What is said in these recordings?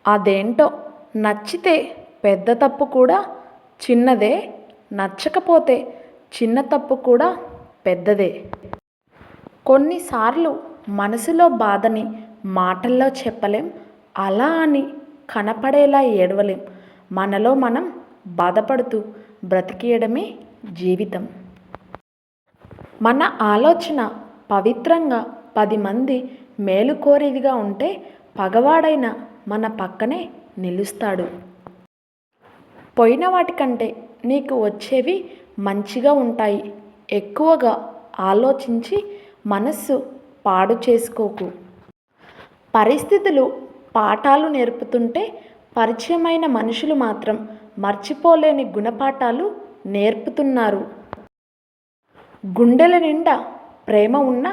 అదేంటో నచ్చితే పెద్ద తప్పు కూడా చిన్నదే, నచ్చకపోతే చిన్న తప్పు కూడా పెద్దదే. కొన్నిసార్లు మనసులో బాధని మాటల్లో చెప్పలేం, అలా అని కనపడేలా ఏడవలేం. మనలో మనం బాధపడుతూ బ్రతికేయడమే జీవితం. మన ఆలోచన పవిత్రంగా 10 మంది మేలుకోరేదిగా ఉంటే పగవాడైన మన పక్కనే నిలుస్తాడు. పోయిన వాటికంటే నీకు వచ్చేవి మంచిగా ఉంటాయి. ఎక్కువగా ఆలోచించి మనస్సు పాడు చేసుకోకు. పరిస్థితులు పాఠాలు నేర్పుతుంటే పరిచయమైన మనుషులు మాత్రం మర్చిపోలేని గుణపాఠాలు నేర్పుతున్నారు. గుండెల నిండా ప్రేమ ఉన్నా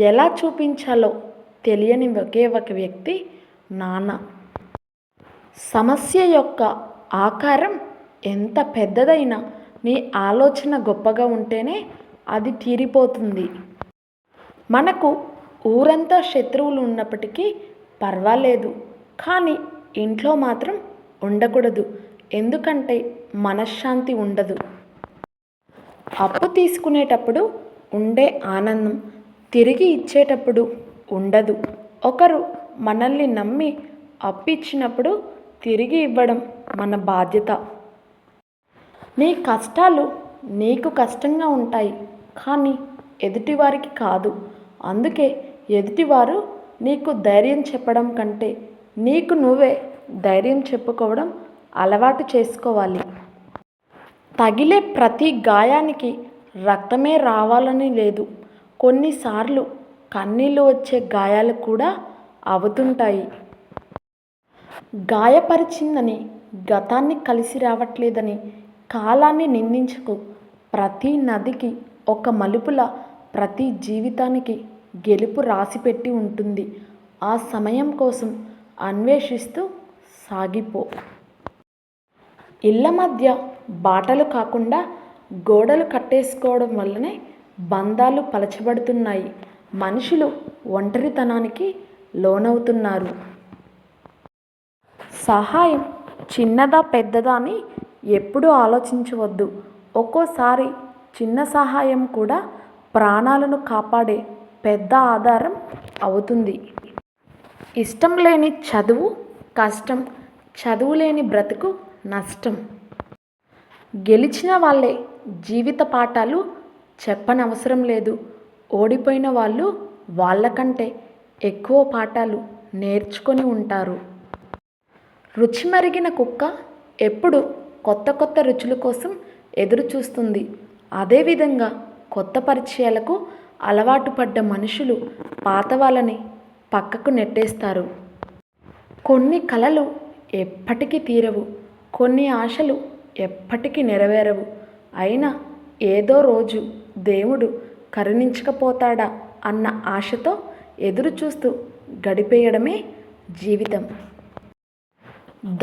ఎలా చూపించాలో తెలియని ఒకే ఒక వ్యక్తి నాన్న. సమస్య యొక్క ఆకారం ఎంత పెద్దదైనా నీ ఆలోచన గొప్పగా ఉంటేనే అది తీరిపోతుంది. మనకు ఊరంతా శత్రువులు ఉన్నప్పటికీ పర్వాలేదు, కానీ ఇంట్లో మాత్రం ఉండకూడదు. ఎందుకంటే మనశ్శాంతి ఉండదు. అప్పు తీసుకునేటప్పుడు ఉండే ఆనందం తిరిగి ఇచ్చేటప్పుడు ఉండదు. ఒకరు మనల్ని నమ్మి అప్పు ఇచ్చినప్పుడు తిరిగి ఇవ్వడం మన బాధ్యత. నీ కష్టాలు నీకు కష్టంగా ఉంటాయి, కానీ ఎదుటివారికి కాదు. అందుకే ఎదుటివారు నీకు ధైర్యం చెప్పడం కంటే నీకు నువ్వే ధైర్యం చెప్పుకోవడం అలవాటు చేసుకోవాలి. తగిలే ప్రతి గాయానికి రక్తమే రావాలని లేదు. కొన్నిసార్లు కన్నీళ్ళు వచ్చే గాయాలు కూడా అవుతుంటాయి. గాయపరిచిందని, గతాన్ని కలిసి రావట్లేదని కాలాన్ని నిందించకు. ప్రతి నదికి ఒక మలుపుల ప్రతి జీవితానికి గెలుపు రాసిపెట్టి ఉంటుంది. ఆ సమయం కోసం అన్వేషిస్తూ సాగిపో. ఇళ్ల మధ్య బాటలు కాకుండా గోడలు కట్టేసుకోవడం వల్లనే బంధాలు పలచబడుతున్నాయి. మనుషులు ఒంటరితనానికి లోనవుతున్నారు. సహాయం చిన్నదా పెద్దదా అని ఎప్పుడూ ఆలోచించవద్దు. ఒక్కోసారి చిన్న సహాయం కూడా ప్రాణాలను కాపాడే పెద్ద ఆధారం అవుతుంది. ఇష్టం లేని చదువు కష్టం, చదువు లేని బ్రతుకు నష్టం. గెలిచిన వాళ్ళే జీవిత పాఠాలు చెప్పనవసరం లేదు. ఓడిపోయిన వాళ్ళు వాళ్ళకంటే ఎక్కువ పాఠాలు నేర్చుకొని ఉంటారు. రుచి మరిగిన కుక్క ఎప్పుడు కొత్త కొత్త రుచుల కోసం ఎదురు చూస్తుంది. అదేవిధంగా కొత్త పరిచయాలకు అలవాటు పడ్డ మనుషులు పాత వాళ్ళని పక్కకు నెట్టేస్తారు. కొన్ని కలలు ఎప్పటికీ తీరవు, కొన్ని ఆశలు ఎప్పటికీ నెరవేరవు. అయినా ఏదో రోజు దేవుడు కరుణించకపోతాడా అన్న ఆశతో ఎదురు చూస్తూ గడిపేయడమే జీవితం.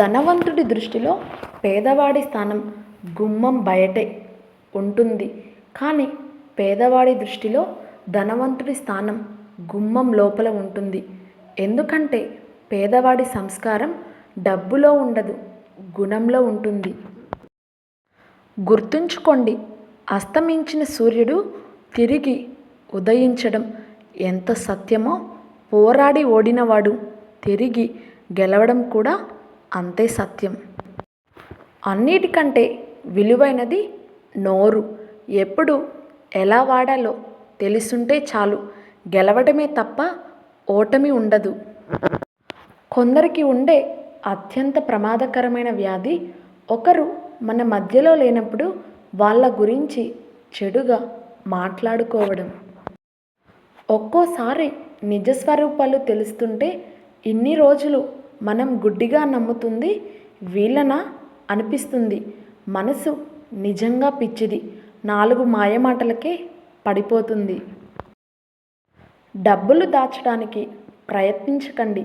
ధనవంతుడి దృష్టిలో పేదవాడి స్థానం గుమ్మం బయటే ఉంటుంది, కానీ పేదవాడి దృష్టిలో ధనవంతుడి స్థానం గుమ్మం లోపల ఉంటుంది. ఎందుకంటే పేదవాడి సంస్కారం డబ్బులో ఉండదు, గుణంలో ఉంటుంది. గుర్తుంచుకోండి, అస్తమించిన సూర్యుడు తిరిగి ఉదయించడం ఎంత సత్యమో, పోరాడి ఓడినవాడు తిరిగి గెలవడం కూడా అంతే సత్యం. అన్నిటికంటే విలువైనది నోరు. ఎప్పుడు ఎలా వాడాలో తెలుసుంటే చాలు. గెలవడమే తప్ప ఓటమి ఉండదు. కొందరికి ఉండే అత్యంత ప్రమాదకరమైన వ్యాధి ఒకరు మన మధ్యలో లేనప్పుడు వాళ్ళ గురించి చెడుగా మాట్లాడుకోవడం. ఒక్కోసారి నిజస్వరూపాలు తెలుస్తుంటే ఇన్ని రోజులు మనం గుడ్డిగా నమ్ముతుంది వీళ్ళనా అనిపిస్తుంది. మనసు నిజంగా పిచ్చిది, 4 మాయమాటలకే పడిపోతుంది. డబ్బులు దాచడానికి ప్రయత్నించకండి,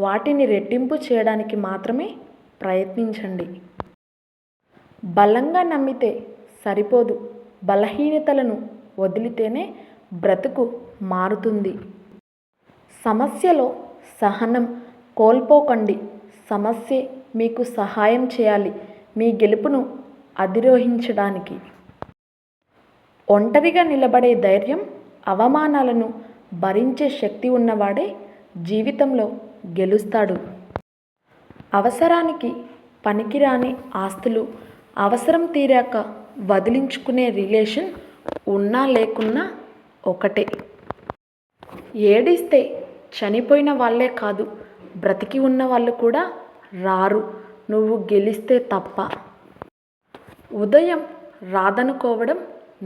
వాటిని రెట్టింపు చేయడానికి మాత్రమే ప్రయత్నించండి. బలంగా నమ్మితే సరిపోదు, బలహీనతలను వదిలితేనే బ్రతుకు మారుతుంది. సమస్యలో సహనం కోల్పోకండి, సమస్యే మీకు సహాయం చేయాలి మీ గెలుపును అధిరోహించడానికి. ఒంటరిగా నిలబడే ధైర్యం, అవమానాలను భరించే శక్తి ఉన్నవాడే జీవితంలో గెలుస్తాడు. అవసరానికి పనికిరాని ఆస్తులు, అవసరం తీరాక వదిలించుకునే రిలేషన్ ఉన్నా లేకున్నా ఒకటే. ఏడిస్తే చనిపోయిన వాళ్ళే కాదు, బ్రతికి ఉన్న వాళ్ళు కూడా రారు నువ్వు గెలిస్తే తప్ప. ఉదయం రాదనుకోవడం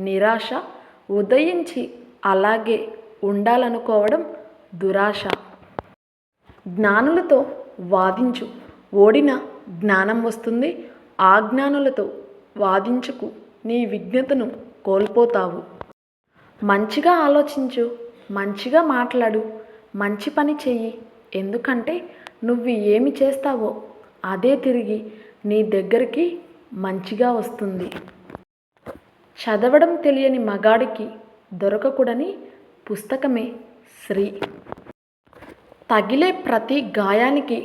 నిరాశ, ఉదయించి అలాగే ఉండాలనుకోవడం దురాశ. జ్ఞానులతో వాదించు, ఓడిన జ్ఞానం వస్తుంది. అజ్ఞానులతో వాదించుకు, నీ విజ్ఞతను కోల్పోతావు. మంచిగా ఆలోచించు, మంచిగా మాట్లాడు, మంచి పని చెయ్యి. ఎందుకంటే నువ్వు ఏమి చేస్తావో అదే తిరిగి నీ దగ్గరికి మంచిగా వస్తుంది. చదవడం తెలియని మగాడికి దొరకకూడని పుస్తకమే శ్రీ. తగిలే ప్రతి గాయానికి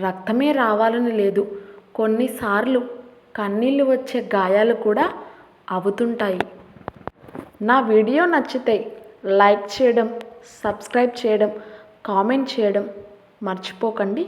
రక్తమే రావాలని లేదు. కొన్నిసార్లు కన్నీళ్ళు వచ్చే గాయాలు కూడా అవుతుంటాయి. నా వీడియో నచ్చితే లైక్ చేయడం, సబ్స్క్రైబ్ చేయడం, కామెంట్ చేయడం మర్చిపోకండి.